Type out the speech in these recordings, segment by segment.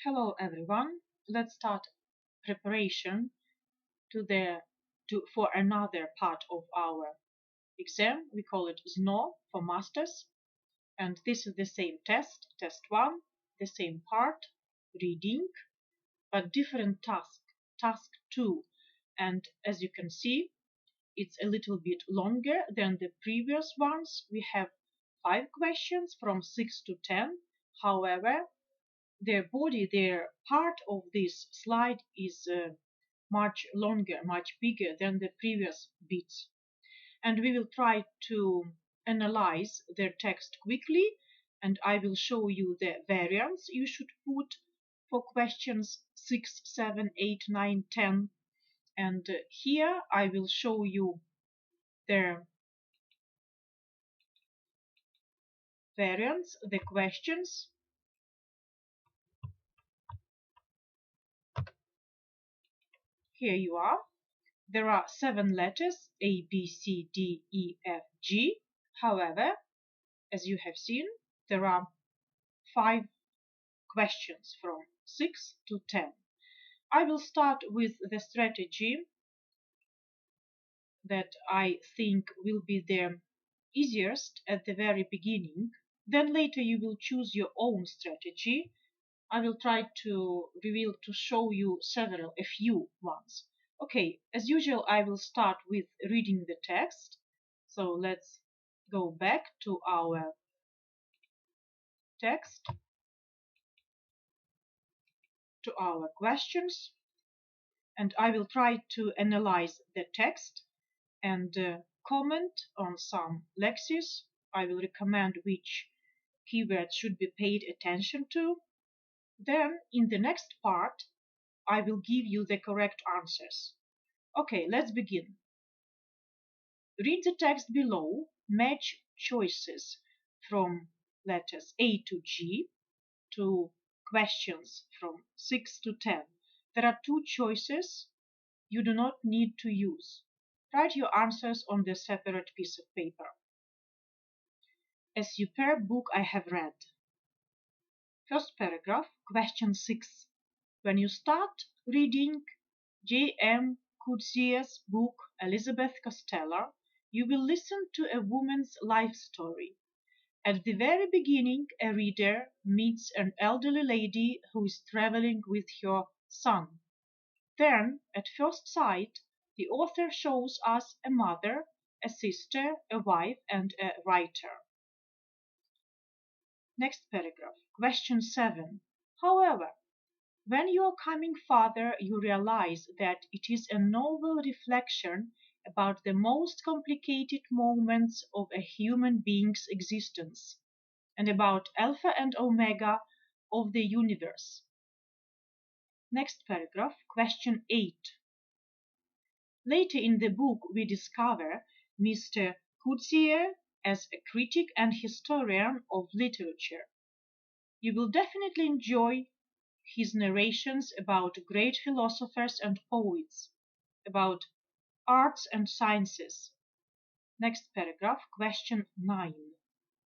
Hello everyone. Let's start preparation for another part of our exam. We call it ZNO for masters, and this is the same test 1, the same part, reading, but different task 2. And as you can see, it's a little bit longer than the previous ones. We have 5 questions from 6 to 10. However, their part of this slide is much longer, much bigger than the previous bits. And we will try to analyze their text quickly, and I will show you the variants you should put for questions 6, 7, 8, 9, 10. And here I will show you their variants, the questions. Here you are. There are 7 letters A, B, C, D, E, F, G. However, as you have seen, there are 5 questions from 6 to 10. I will start with the strategy that I think will be the easiest at the very beginning. Then later you will choose your own strategy. I will try to show you a few ones. Okay, as usual, I will start with reading the text. So let's go back to our text, to our questions, and I will try to analyze the text and comment on some lexemes. I will recommend which keywords should be paid attention to. Then, in the next part, I will give you the correct answers. Okay, let's begin. Read the text below, match choices from letters A to G to questions from 6 to 10. There are 2 choices you do not need to use. Write your answers on the separate piece of paper. A superb book I have read. First paragraph, question 6. When you start reading J.M. Coetzee's book Elizabeth Costello, you will listen to a woman's life story. At the very beginning, a reader meets an elderly lady who is traveling with her son. Then, at first sight, the author shows us a mother, a sister, a wife, and a writer. Next paragraph, question 7. However, when you are coming further, you realize that it is a novel reflection about the most complicated moments of a human being's existence, and about Alpha and Omega of the universe. Next paragraph, question 8. Later in the book, we discover Mr. Coetzee as a critic and historian of literature. You will definitely enjoy his narrations about great philosophers and poets, about arts and sciences. Next paragraph, question 9.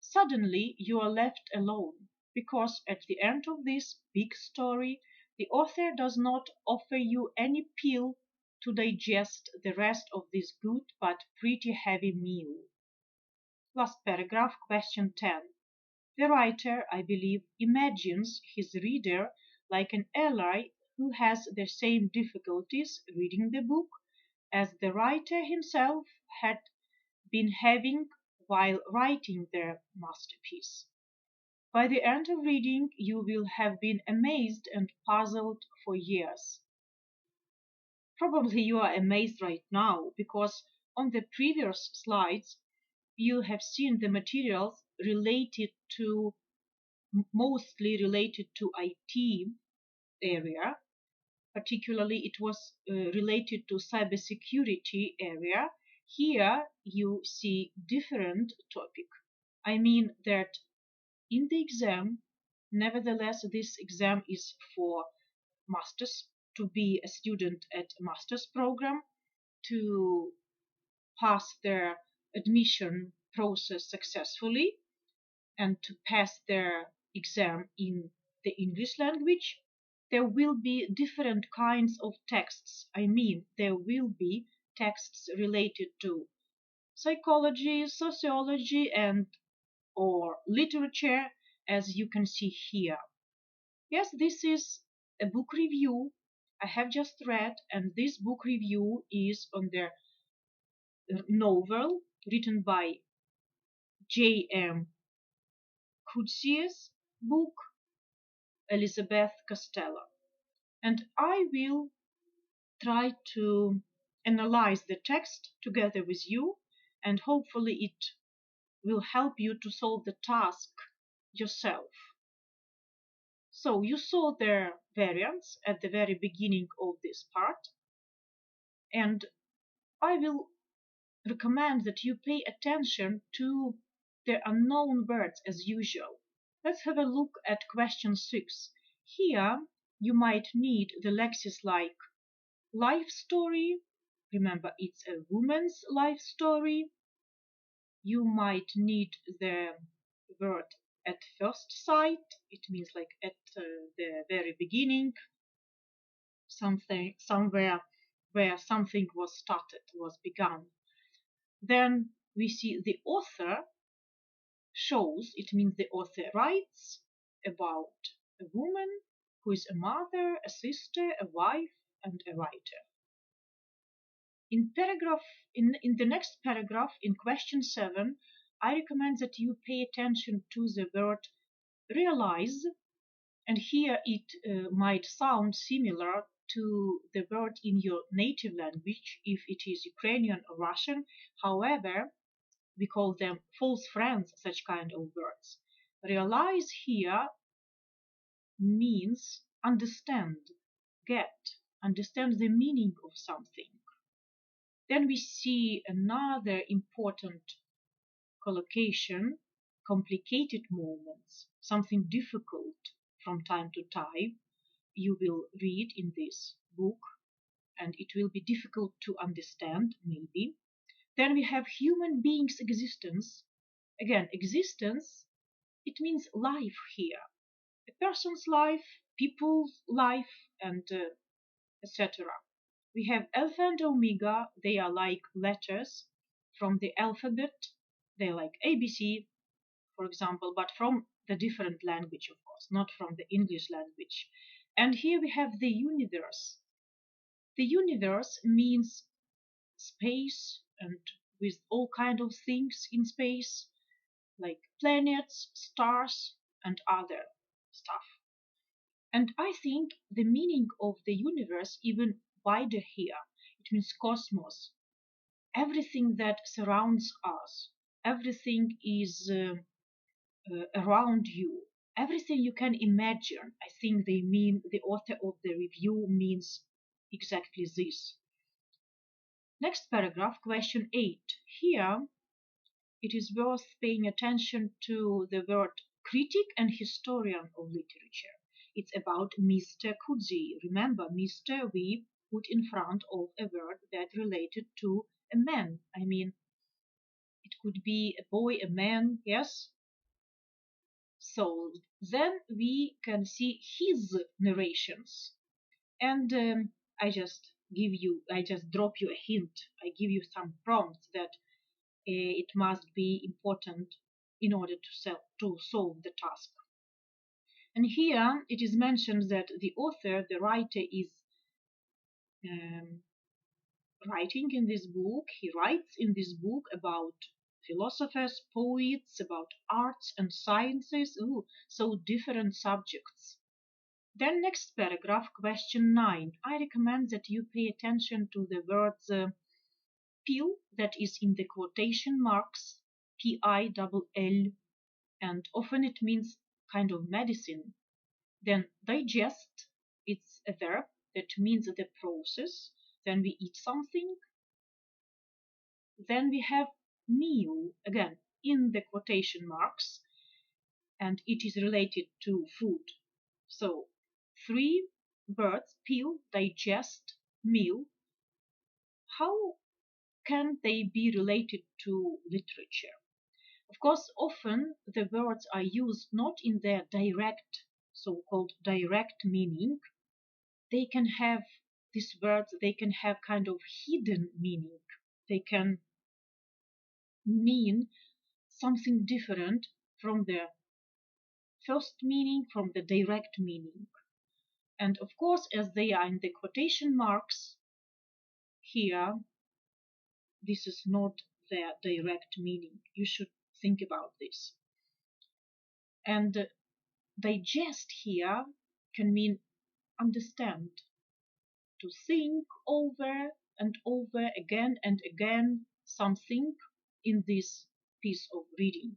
Suddenly you are left alone, because at the end of this big story, the author does not offer you any pill to digest the rest of this good but pretty heavy meal. Last paragraph, question 10. The writer, I believe, imagines his reader like an ally who has the same difficulties reading the book as the writer himself had been having while writing their masterpiece. By the end of reading, you will have been amazed and puzzled for years. Probably you are amazed right now because on the previous slides you have seen the materials mostly related to IT area. Particularly it was related to cybersecurity area. Here you see different topic. I mean that in the exam, nevertheless, this exam is for masters, to be a student at a master's program, to pass their admission process successfully, and to pass their exam in the English language. there will be different kinds of texts. I mean, there will be texts related to psychology, sociology, and or literature, as you can see here. Yes, this is a book review I have just read, and this book review is on the novel written by J.M. Coetzee's book, Elizabeth Costello. And I will try to analyze the text together with you, and hopefully it will help you to solve the task yourself. So you saw the variants at the very beginning of this part, and I will recommend that you pay attention to the unknown words as usual. Let's have a look at question 6. Here you might need the lexis like life story. Remember, it's a woman's life story. You might need the word at first sight. It means like at the very beginning, something somewhere where something was started, was begun. Then we see the author shows, it means the author writes about a woman who is a mother, a sister, a wife, and a writer. In the next paragraph, in question 7, I recommend that you pay attention to the word realize, and here it might sound similar to the word in your native language if it is Ukrainian or Russian. However, we call them false friends, such kind of words. Realize here means understand, get, understand the meaning of something. Then we see another important collocation, complicated moments, something difficult from time to time. You will read in this book, and it will be difficult to understand, maybe. Then we have human beings' existence. Again, existence, it means life here. A person's life, people's life, and etc. We have alpha and omega. They are like letters from the alphabet. They are like ABC, for example, but from the different language, of course, not from the English language. And here we have the universe. The universe means space, and with all kind of things in space, like planets, stars, and other stuff. And I think the meaning of the universe even wider here. It means cosmos, everything that surrounds us, everything is around you, everything you can imagine. I think they mean, the author of the review means exactly this. Next paragraph, question 8. Here it is worth paying attention to the word critic and historian of literature. It's about Mr. Coetzee. Remember, Mr. we put in front of a word that related to a man. I mean, it could be a boy, a man, yes? So then we can see his narrations. And I just drop you a hint. I give you some prompts that it must be important in order to solve the task. And here it is mentioned that the author, the writer, is um, writing in this book. He writes in this book about philosophers, poets, about arts and sciences. Ooh, so different subjects. Then next paragraph, question 9. I recommend that you pay attention to the words pill, that is in the quotation marks, Pill, and often it means kind of medicine. Then digest, it's a verb that means the process. Then we eat something. Then we have meal, again in the quotation marks, and it is related to food. So 3 words, pill, digest, meal. How can they be related to literature? Of course, often the words are used not in their direct, so-called direct meaning, they can have these words, they can have kind of hidden meaning. They can mean something different from the first meaning, from the direct meaning. And of course, as they are in the quotation marks here, this is not their direct meaning. You should think about this. And digest here can mean understand, to think over and over again and again something in this piece of reading.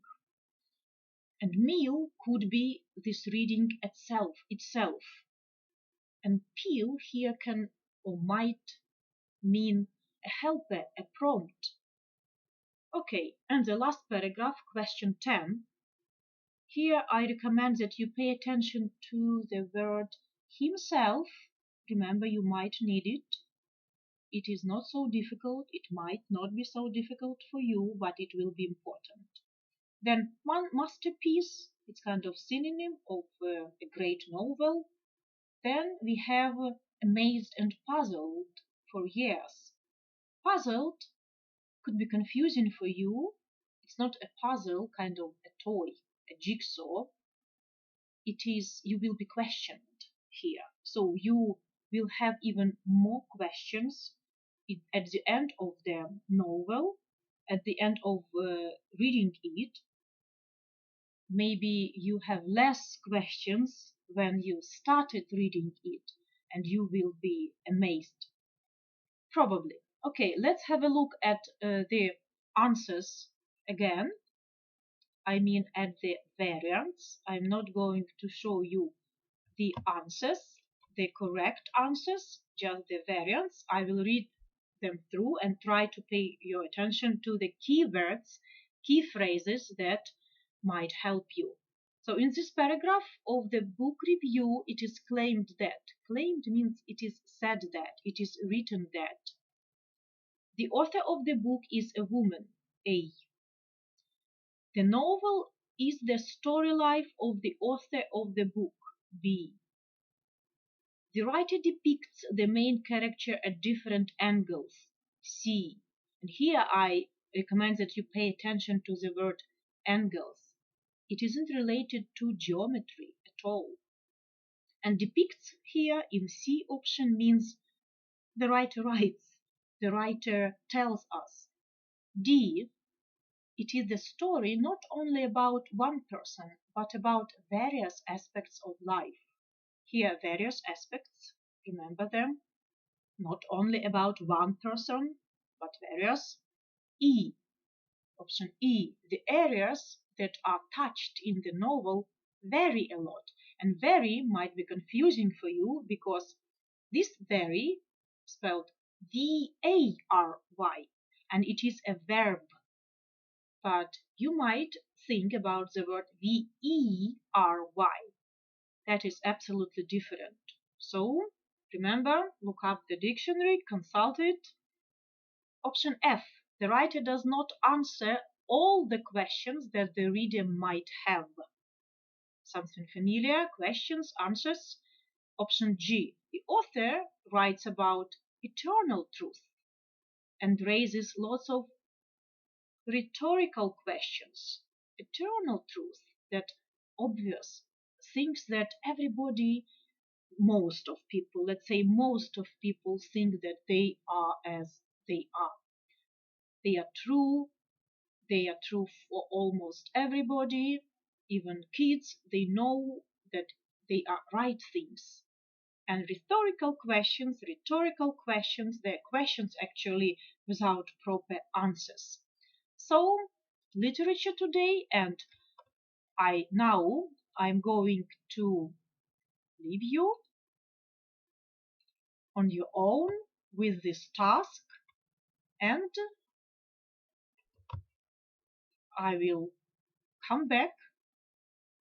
And meal could be this reading itself. And peel here can or might mean a helper, a prompt. Okay, and the last paragraph, question 10. Here I recommend that you pay attention to the word himself. Remember, you might need it. It is not so difficult. It might not be so difficult for you, but it will be important. Then one masterpiece, it's kind of synonym of a great novel. Then we have amazed and puzzled for years. Puzzled could be confusing for you. It's not a puzzle, kind of a toy, a jigsaw. It is, you will be questioned here. So you will have even more questions at the end of the novel, at the end of reading it. Maybe you have less questions when you started reading it, and you will be amazed. Probably. Okay, let's have a look at the answers again. I mean at the variants. I'm not going to show you the answers, the correct answers, just the variants. I will read them through and try to pay your attention to the keywords, key phrases that might help you. So in this paragraph of the book review, it is claimed that. Claimed means it is said that, it is written that. The author of the book is a woman, A. The novel is the story life of the author of the book, B. The writer depicts the main character at different angles, C. And here I recommend that you pay attention to the word angles. It isn't related to geometry at all. And depicts here in C option means the writer writes, the writer tells us. D. It is the story not only about one person, but about various aspects of life. Here, various aspects, remember them, not only about one person, but various. E, option E, the areas that are touched in the novel vary a lot. And vary might be confusing for you because this vary, spelled V-A-R-Y, and it is a verb. But you might think about the word V-E-R-Y. That is absolutely different. So remember, look up the dictionary, consult it. Option F, the writer does not answer all the questions that the reader might have. Something familiar, questions, answers. Option G, the author writes about eternal truth and raises lots of rhetorical questions. Eternal truth, that obvious things that everybody, most of people, let's say most of people think that they are as they are. They are true. They are true for almost everybody. Even kids, they know that they are right things. And rhetorical questions, they're questions actually without proper answers. So, literature today, and I'm going to leave you on your own with this task, and I will come back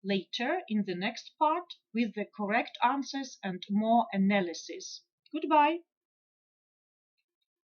later in the next part with the correct answers and more analysis. Goodbye.